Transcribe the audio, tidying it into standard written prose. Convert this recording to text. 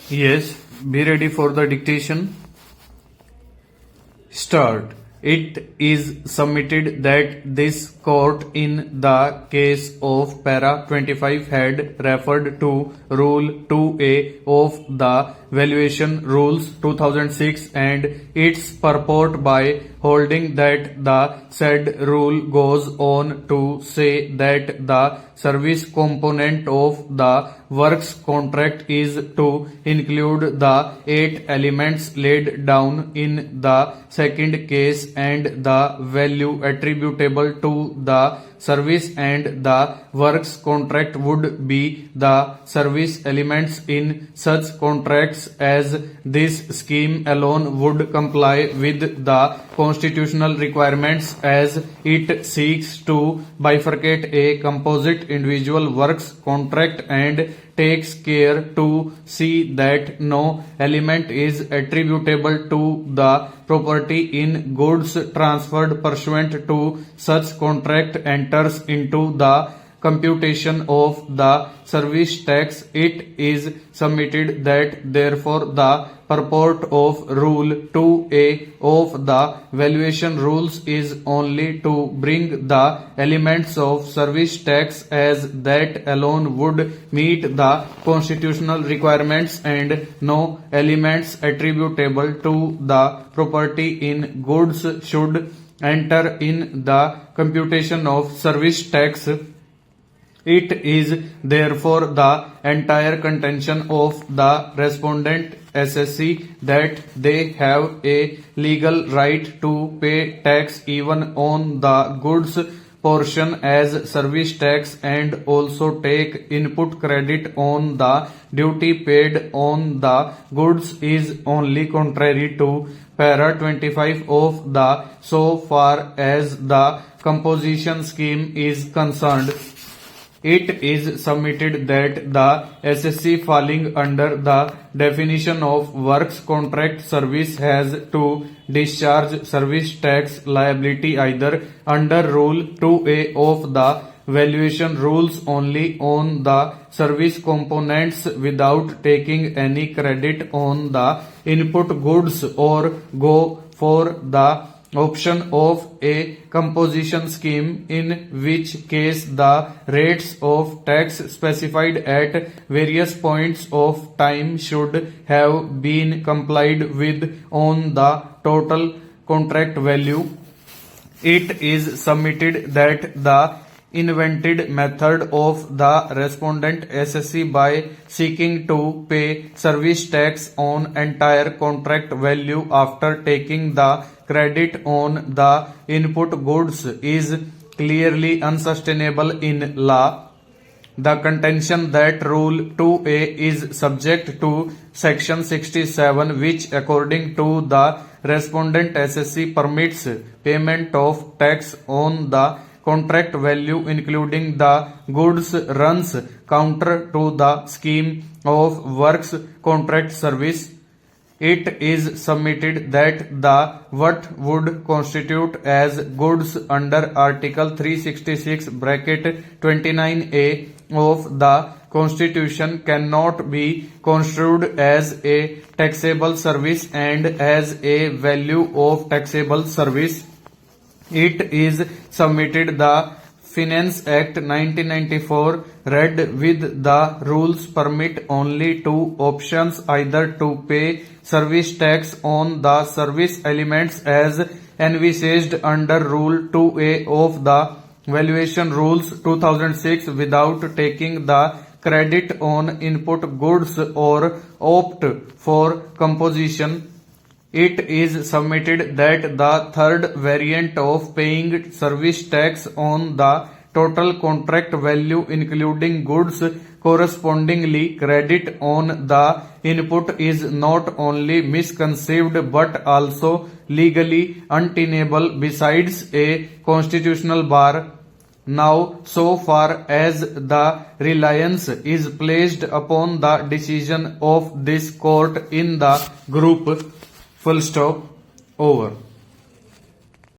Yes, be ready for the dictation. Start. It is submitted that this court in the case of para 25 had referred to Rule 2A of the Valuation Rules 2006 and its purport by holding that the said rule goes on to say that the service component of the works contract is to include the 8 elements laid down in the second case and the value attributable to the service and the works contract would be the service elements in such contracts as this scheme alone would comply with the constitutional requirements as it seeks to bifurcate a composite individual works contract and takes care to see that no element is attributable to the property in goods transferred pursuant to such contract enters into the computation of the service tax. It is submitted that therefore the purport of Rule 2A of the Valuation Rules is only to bring the elements of service tax as that alone would meet the constitutional requirements and no elements attributable to the property in goods should enter in the computation of service tax. It is therefore the entire contention of the respondent SSC that they have a legal right to pay tax even on the goods portion as service tax and also take input credit on the duty paid on the goods is only contrary to para 25 of the so far as the composition scheme is concerned. It is submitted that the SSC falling under the definition of works contract service has to discharge service tax liability either under Rule 2A of the Valuation Rules only on the service components without taking any credit on the input goods or go for the option of a composition scheme in which case the rates of tax specified at various points of time should have been complied with on the total contract value. It is submitted that the invented method of the respondent SSC by seeking to pay service tax on entire contract value after taking the credit on the input goods is clearly unsustainable in law. The contention that Rule 2A is subject to Section 67 which according to the respondent SSC permits payment of tax on the contract value including the goods runs counter to the scheme of works contract service. It is submitted that the what would constitute as goods under Article 366 bracket 29A of the Constitution cannot be construed as a taxable service and as a value of taxable service. It is submitted the Finance Act 1994 read with the rules permit only two options either to pay service tax on the service elements as envisaged under Rule 2A of the Valuation Rules 2006 without taking the credit on input goods or opt for composition. It is submitted that the third variant of paying service tax on the total contract value including goods correspondingly credit on the input is not only misconceived but also legally untenable besides a constitutional bar. Now, so far as the reliance is placed upon the decision of this court in the group, full stop, over.